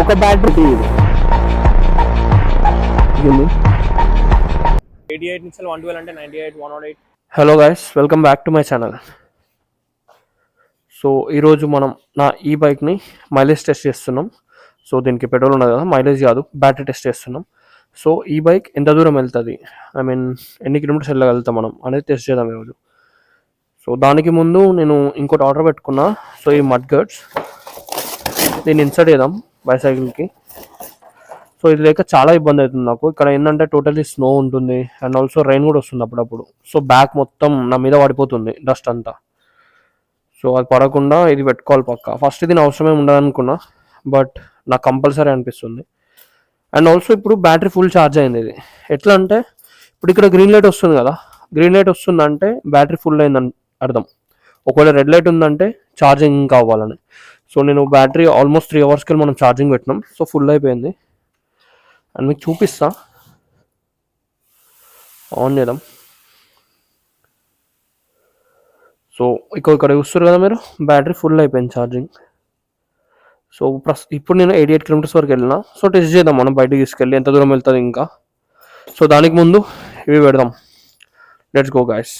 ఒక బ్యాటరీ 88 నుంచి 112 అంటే 98 108. Hello guys, welcome back to my channel. So ఈరోజు మనం నా ఈ బైక్ని మైలేజ్ టెస్ట్ చేస్తున్నాం. సో దీనికి పెట్రోల్ ఉన్నది కదా, మైలేజ్ కాదు, బ్యాటరీ టెస్ట్ చేస్తున్నాం. సో ఈ బైక్ ఎంత దూరం వెళ్తుంది, ఐ మీన్ ఎన్ని కిలోమీటర్స్ వెళ్ళగలుగుతాం మనం అనేది టెస్ట్ చేద్దాం ఈరోజు. సో దానికి ముందు నేను ఇంకోటి ఆర్డర్ పెట్టుకున్నా. సో ఈ మడ్ గర్డ్స్, దీన్ని ఇన్సర్ట్ చేద్దాం బైసైకిల్కి. సో ఇది లేక చాలా ఇబ్బంది అవుతుంది నాకు. ఇక్కడ ఏంటంటే టోటల్లీ స్నో ఉంటుంది అండ్ ఆల్సో రైన్ కూడా వస్తుంది అప్పుడప్పుడు. సో బ్యాక్ మొత్తం నా మీద పడిపోతుంది డస్ట్ అంతా. సో అది పడకుండా ఇది పెట్టుకోవాలి పక్క. ఫస్ట్ ఇది అవసరమే ఉండదు అనుకున్నా, బట్ నాకు కంపల్సరీ అనిపిస్తుంది. అండ్ ఆల్సో ఇప్పుడు బ్యాటరీ ఫుల్ ఛార్జ్ అయింది. ఇది ఎట్లా అంటే ఇప్పుడు ఇక్కడ గ్రీన్ లైట్ వస్తుంది కదా, గ్రీన్ లైట్ వస్తుందంటే బ్యాటరీ ఫుల్ అయిందని అర్థం. ఒకవేళ రెడ్ లైట్ ఉందంటే ఛార్జింగ్ ఇంకా అవ్వాలని. సో నేను బ్యాటరీ ఆల్మోస్ట్ 3 అవర్స్కి మనం ఛార్జింగ్ పెట్టినాం. సో ఫుల్ అయిపోయింది అండ్ మీకు చూపిస్తా. ఆన్ చేద్దాం. సో ఇక్కడ చూస్తారు కదా మీరు, బ్యాటరీ ఫుల్ అయిపోయింది ఛార్జింగ్. సో ఇప్పుడు నేను 88 కిలోమీటర్స్ వరకు వెళ్ళినా. సో టెస్ట్ చేద్దాం మనం బయటికి తీసుకెళ్ళి ఎంత దూరం వెళ్తుంది ఇంకా. సో దానికి ముందు ఇవి పెడదాం. Let's go guys.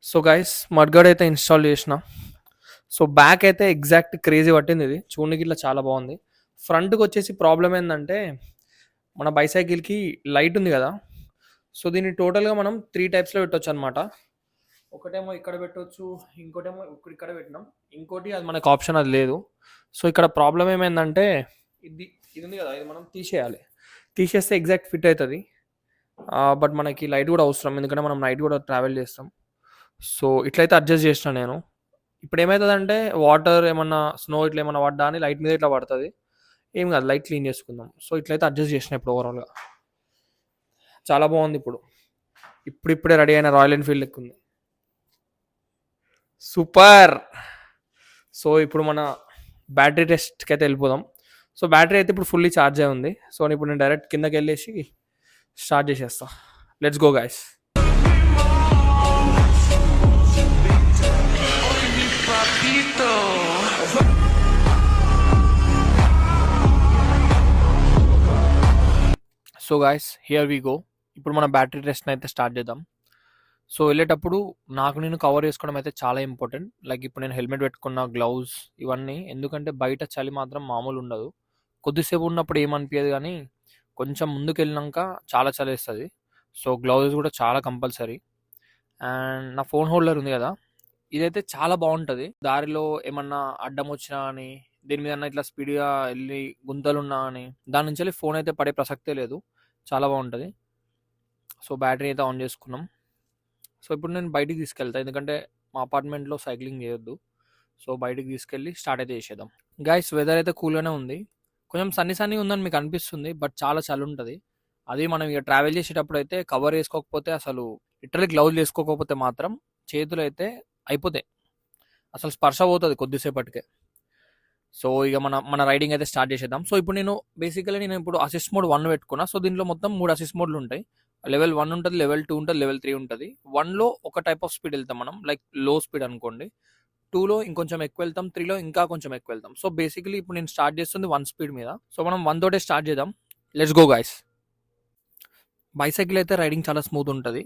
So guys, mudguard అయితే ఇన్స్టాల్ చేసిన. సో బ్యాక్ అయితే ఎగ్జాక్ట్ క్రేజీ పట్టింది. ఇది చూడడానికి ఇట్లా చాలా బాగుంది. ఫ్రంట్కి వచ్చేసి ప్రాబ్లం ఏంటంటే మన బైసైకిల్కి లైట్ ఉంది కదా, సో దీన్ని టోటల్గా మనం 3 టైప్స్లో పెట్టవచ్చు అనమాట. ఒకటేమో ఇక్కడ పెట్టవచ్చు, ఇంకోటేమో ఇక్కడ పెట్టినాం, ఇంకోటి అది మనకు ఆప్షన్ అది లేదు. సో ఇక్కడ ప్రాబ్లం ఏమైందంటే ఇది ఉంది కదా, ఇది మనం తీసేయాలి. తీసేస్తే ఎగ్జాక్ట్ ఫిట్ అవుతుంది. బట్ మనకి లైట్ కూడా అవసరం, ఎందుకంటే మనం నైట్ కూడా ట్రావెల్ చేస్తాం. సో ఇట్లయితే అడ్జస్ట్ చేసిన నేను. ఇప్పుడు ఏమవుతుందంటే వాటర్ ఏమన్నా స్నో ఇట్లా ఏమన్నా పడ్డా అని లైట్ మీద ఇట్లా పడుతుంది. ఏం కాదు, లైట్ క్లీన్ చేసుకుందాం. సో ఇట్లయితే అడ్జస్ట్ చేసిన ఇప్పుడు ఓవరాల్గా చాలా బాగుంది. ఇప్పుడే రెడీ అయిన రాయల్ ఎన్ఫీల్డ్ లెక్క ఉంది. సూపర్. సో ఇప్పుడు మన బ్యాటరీ టెస్ట్కి అయితే వెళ్ళిపోదాం. సో బ్యాటరీ అయితే ఇప్పుడు ఫుల్లీ ఛార్జ్ అయి ఉంది. సో ఇప్పుడు నేను డైరెక్ట్ కిందకి వెళ్ళేసి స్టార్ట్ చేసేస్తా. Let's go guys. So guys, here we go. ఇప్పుడు మన బ్యాటరీ టెస్ట్ని అయితే స్టార్ట్ చేద్దాం. సో వెళ్ళేటప్పుడు నాకు నేను కవర్ చేసుకోవడం అయితే చాలా ఇంపార్టెంట్. లైక్ ఇప్పుడు నేను హెల్మెట్ పెట్టుకున్న, గ్లౌజ్ ఇవన్నీ, ఎందుకంటే బయట చలి మాత్రం మామూలు ఉండదు. కొద్దిసేపు ఉన్నప్పుడు ఏమనిపించదు, కానీ కొంచెం ముందుకు వెళ్ళినాక చాలా చలి వేస్తుంది. సో గ్లౌజెస్ కూడా చాలా కంపల్సరీ. అండ్ నా ఫోన్ హోల్డర్ ఉంది కదా, ఇదైతే చాలా బాగుంటుంది. దారిలో ఏమన్నా అడ్డం వచ్చినా అని, దీని మీద ఇట్లా స్పీడ్గా వెళ్ళి గుంతలున్నా అని, దాని నుంచి వెళ్ళి ఫోన్ అయితే పడే ప్రసక్తే లేదు. చాలా బాగుంటుంది. సో బ్యాటరీ అయితే ఆన్ చేసుకున్నాం. సో ఇప్పుడు నేను బయటికి తీసుకెళ్తాను, ఎందుకంటే మా అపార్ట్మెంట్లో సైక్లింగ్ చేయొద్దు. సో బయటికి తీసుకెళ్ళి స్టార్ట్ అయితే చేసేద్దాం. గైస్, వెదర్ అయితే కూల్గానే ఉంది. కొంచెం సన్నీ ఉందని మీకు అనిపిస్తుంది, బట్ చాలా చలి ఉంటుంది. అది మనం ఇక ట్రావెల్ చేసేటప్పుడు అయితే కవర్ వేసుకోకపోతే, అసలు లిటరల్లీ గ్లౌజ్ వేసుకోకపోతే మాత్రం చేతులు అయితే అయిపోతాయి, అసలు స్పర్శ పోతుంది కొద్దిసేపటికే. సో ఇక మన రైడింగ్ అయితే స్టార్ట్ చేసేద్దాం. సో ఇప్పుడు నేను ఇప్పుడు అసిస్ట్ మోడ్ 1 పెట్టుకున్నా. సో దీంట్లో మొత్తం 3 అసిస్ట్ మోడ్లు ఉంటాయి. లెవెల్ 1 ఉంటుంది, లెవెల్ 2 ఉంటుంది, లెవెల్ 3 ఉంటుంది. 1లో ఒక టైప్ ఆఫ్ స్పీడ్ వెళ్తాం మనం, లైక్ లో స్పీడ్ అనుకోండి. 2లో ఇంకొంచెం ఎక్కువ వెళ్తాం, 3లో ఇంకా కొంచెం ఎక్కువ వెళ్తాం. సో బేసికలీ ఇప్పుడు నేను స్టార్ట్ చేస్తుంది 1 స్పీడ్ మీద. సో మనం 1 తోటే స్టార్ట్ చేద్దాం. Let's go guys. బైసైకిల్ అయితే రైడింగ్ చాలా స్మూత్ ఉంటుంది.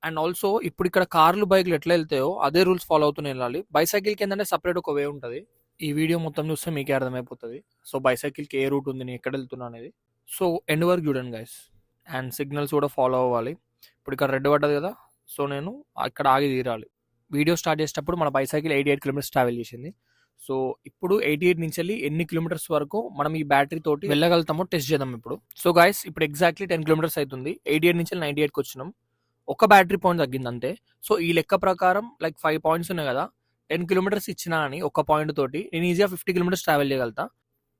అండ్ ఆల్సో ఇప్పుడు ఇక్కడ కార్లు, బైక్లు ఎట్లా వెళ్తాయో అదే రూల్స్ ఫాలో అవుతూనే వెళ్ళాలి. బైసైకిల్కి ఏంటంటే సపరేట్ ఒక వే ఉంటుంది. ఈ వీడియో మొత్తం చూస్తే మీకే అర్థమైపోతుంది. సో బైసైకిల్కి ఏ రూట్ ఉంది, నేను ఎక్కడ వెళ్తున్నా అనేది. సో ఎండ్ వరకు చూడండి గైస్. అండ్ సిగ్నల్స్ కూడా ఫాలో అవ్వాలి. ఇప్పుడు ఇక్కడ రెడ్ పడ్డది కదా, సో నేను అక్కడ ఆగి తీరాలి. వీడియో స్టార్ట్ చేసేటప్పుడు మన బైసైకిల్ 88 కిలోమీటర్స్ ట్రావెల్ చేసింది. సో ఇప్పుడు 88 నుంచి వెళ్ళి ఎన్ని కిలోమీటర్స్ వరకు మనం ఈ బ్యాటరీ తోటి వెళ్ళగలుగుతామో టెస్ట్ చేద్దాం ఇప్పుడు. సో గైస్, ఇప్పుడు ఎగ్జాక్ట్లీ 10 కిలోమీటర్స్ అవుతుంది. 88 నుంచి 98కి వచ్చినాం. ఒక బ్యాటరీ పాయింట్ తగ్గింది అంతే. సో ఈ లెక్క ప్రకారం లైక్ 5 పాయింట్స్ ఉన్నాయి కదా, 10 కిలోమీటర్స్ ఇచ్చినా అని ఒక పాయింట్ తోటి నేను ఈజీగా 50 కిలోమీటర్స్ ట్రావెల్ చేయగలుగుతా.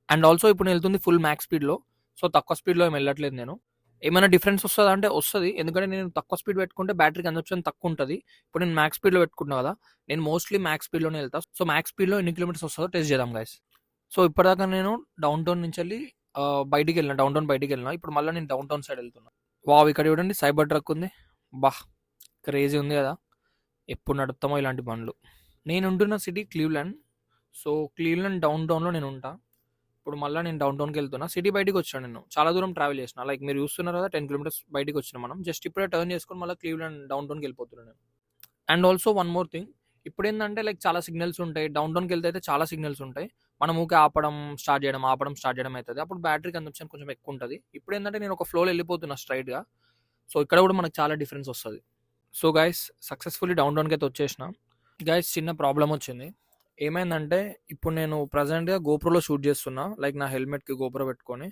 అండ్ ఆల్సో ఇప్పుడు నేను వెళ్తుంది ఫుల్ మ్యాక్స్ స్పీడ్లో. సో తక్కువ స్పీడ్లో ఏం వెళ్ళట్లేదు నేను. ఏమైనా డిఫరెన్స్ వస్తుందా అంటే వస్తుంది, ఎందుకంటే నేను తక్కువ స్పీడ్ పెట్టుకుంటే బ్యాటరీ కన్సప్షన్ తక్కువ ఉంటుంది. ఇప్పుడు నేను మ్యాక్స్ స్పీడ్లో పెట్టుకుంటున్నా కదా, నేను మోస్ట్లీ మ్యాక్స్ స్పీడ్లోనే వెళ్తాను. సో మ్యాక్స్ స్పీడ్లో ఎన్ని కిలోమీటర్స్ వస్తుందో టెస్ట్ చేద్దాం గైస్. సో ఇప్పటిదాకా నేను డౌన్ టౌన్ నుంచి వెళ్ళి బయటికెళ్ళినా, డౌన్ టౌన్ బయటికెళ్ళినా. ఇప్పుడు మళ్ళా నేను డౌన్ టౌన్ సైడ్ వెళ్తున్నా. వావ్! ఇక్కడ చూడండి సైబర్ ట్రక్ ఉంది. క్రేజీ ఉంది కదా! ఎప్పుడు నడుపుతామో ఇలాంటి బండ్లు. నేనుంటున్న సిటీ క్లీవ్‌లాండ్. సో, క్లీవ్‌లాండ్ డౌన్ టౌన్‌లో నేనుంటా. ఇప్పుడు మళ్ళా నేను డౌన్ టౌన్‌కెళ్తున్నా. సిటీ బయటికొచ్చాను నేను. చాలా దూరం ట్రావెల్ చేసిన. లైక్ మీరు చూస్తున్నారు కదా 10 కిలోమీటర్స్ బయటికొచ్చినాం మనం. జస్ట్ ఇప్పుడే టర్న్ చేసుకొని మళ్ళా క్లీవ్‌లాండ్ డౌన్ టౌన్‌కెళ్ళిపోతున్నా నేను. And also one more thing. ఇప్పుడేందంటే లైక్ చాలా సిగ్నల్స్ ఉంటాయి. డౌన్ టౌన్‌కెళ్తే అయితే చాలా సిగ్నల్స్ ఉంటాయి. మనం ఊకే ఆపడం, స్టార్ట్ చేయడం అయితది. అప్పుడు బ్యాటరీ కన్జంప్షన్ కొంచెం ఎక్కువుంటది. ఇప్పుడేందంటే నేను ఒక ఫ్లోలో ఎళ్ళిపోతున్నా స్ట్రెయిట్‌గా. సో, ఇక్కడ కూడా మనకు చాలా డిఫరెన్స్ వస్తది. సో, గైస్ సక్సెస్‌ఫుల్లీ డౌన్ టౌన్‌కైతే వచ్చేసిన. గైస్ చిన్న ప్రాబ్లమ్ వచ్చింది. ఏమైందంటే ఇప్పుడు నేను ప్రెజెంట్‌గా గోప్రోలో షూట్ చేస్తున్నా. లైక్ నా హెల్మెట్‌కి గోప్రో పెట్టుకొని.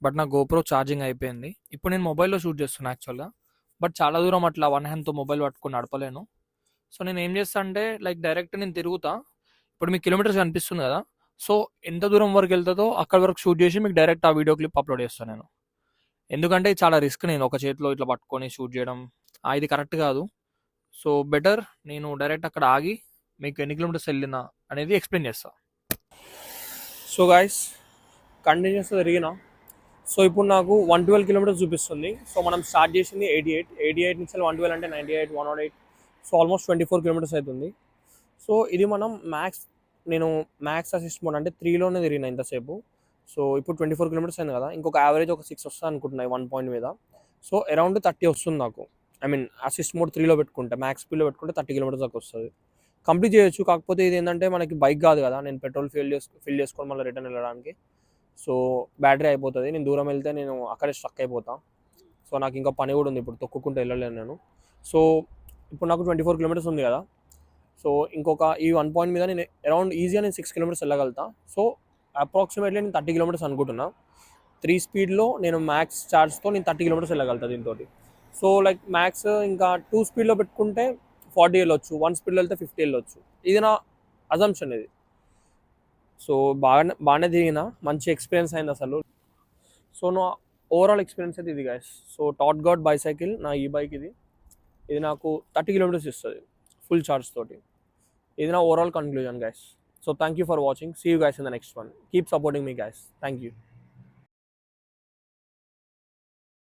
బట్ నా గోప్రో ఛార్జింగ్ అయిపోయింది. ఇప్పుడు నేను మొబైల్‌లో షూట్ చేస్తున్నా యాక్చువల్‌గా. బట్ చాలా దూరం అట్లా వన్ హ్యాండ్‌తో మొబైల్ పట్టుకొని నడపలేను. సో, నేనేం చేస్తా అంటే లైక్ డైరెక్ట్ నేను తిరుగుతా. ఇప్పుడు మీకు కిలోమీటర్స్ కనిపిస్తుంది కదా! సో, ఎంత దూరం వరకు వెళ్తదో అక్కడి వరకు షూట్ చేసి మీకు డైరెక్ట్ ఆ వీడియో క్లిప్ అప్‌లోడ్ చేస్తా నేను. ఎందుకంటే ఇది చాలా రిస్క్ నేను ఒక చేతిలో ఇట్లా పట్టుకొని షూట్ చేయడం. ఇది కరెక్ట్ కాదు. సో, బెటర్ నేను డైరెక్ట్ అక్కడ ఆగి మీకు ఎన్ని కిలోమీటర్స్ వెళ్ళినా అనేది ఎక్స్‌ప్లెయిన్ చేస్తా. సో గైస్ కంటిన్యూస్గా తిరిగిన. సో ఇప్పుడు నాకు 112 కిలోమీటర్స్ చూపిస్తుంది. సో మనం స్టార్ట్ చేసింది 88 నుంచి 112 అంటే 98, 108. సో ఆల్మోస్ట్ 24 కిలోమీటర్స్ అవుతుంది. సో ఇది మనం నేను మ్యాక్స్ అసిస్ట్ మోడ్ అంటే 3లోనే తిరిగిన ఇంతసేపు. సో ఇప్పుడు 24 కిలోమీటర్స్ అయింది కదా! ఇంకొక యావరేజ్ ఒక 6 వస్తుంది అనుకుంటున్నా 1 పాయింట్ మీద. సో అరౌండ్ 30 వస్తుంది నాకు. ఐ మీన్ అసిస్ట్ మోడ్ 3లో పెట్టుకుంటే, మ్యాక్స్ స్పీడ్లో పెట్టుకుంటే 30 కిలోమీటర్స్ దాకా వస్తుంది. కంప్లీట్ చేయొచ్చు. కాకపోతే ఇది ఏంటంటే మనకి బైక్ కాదు కదా! నేను పెట్రోల్ ఫిల్ చేసుకొని మళ్ళీ రిటర్న్ వెళ్ళడానికి. సో బ్యాటరీ అయిపోతుంది. నేను దూరం వెళ్తే నేను అక్కడే స్ట్రక్ అయిపోతా. సో నాకు ఇంకా పని కూడా ఉంది. ఇప్పుడు తొక్కుకుంటూ వెళ్ళలేను నేను. సో ఇప్పుడు నాకు 24 కిలోమీటర్స్ ఉంది కదా! సో ఇంకొక ఈ 1 పాయింట్ మీద నేను అరౌండ్ ఈజీగా నేను 6 కిలోమీటర్స్ వెళ్ళగలుగుతా. సో అప్రాక్సిమేట్లీ నేను 30 కిలోమీటర్స్ అనుకుంటున్నా. 3 స్పీడ్లో నేను మ్యాక్స్ ఛార్జ్తో నేను 30 కిలోమీటర్స్ వెళ్ళగలుగుతా దీంతో. సో లైక్ మ్యాక్స్ ఇంకా 2 స్పీడ్లో పెట్టుకుంటే 40 వెళ్ళొచ్చు, 1 స్పీడ్లో వెళ్తే 50 వెళ్ళొచ్చు. ఇది నా అజంప్షన్ ఇది. సో బాగానే దిగిన, మంచి ఎక్స్పీరియన్స్ అయింది అసలు. సో నా ఓవరాల్ ఎక్స్పీరియన్స్ అయితే ఇది గైస్. సో టాట్ గాడ్ బైసైకిల్ నా ఈ బైక్ ఇది నాకు 30 కిలోమీటర్స్ ఇస్తుంది ఫుల్ ఛార్జ్ తోటి. ఇది నా overall conclusion guys. So thank you for watching. See you guys in the next one. Keep supporting మీ గైస్. Thank you.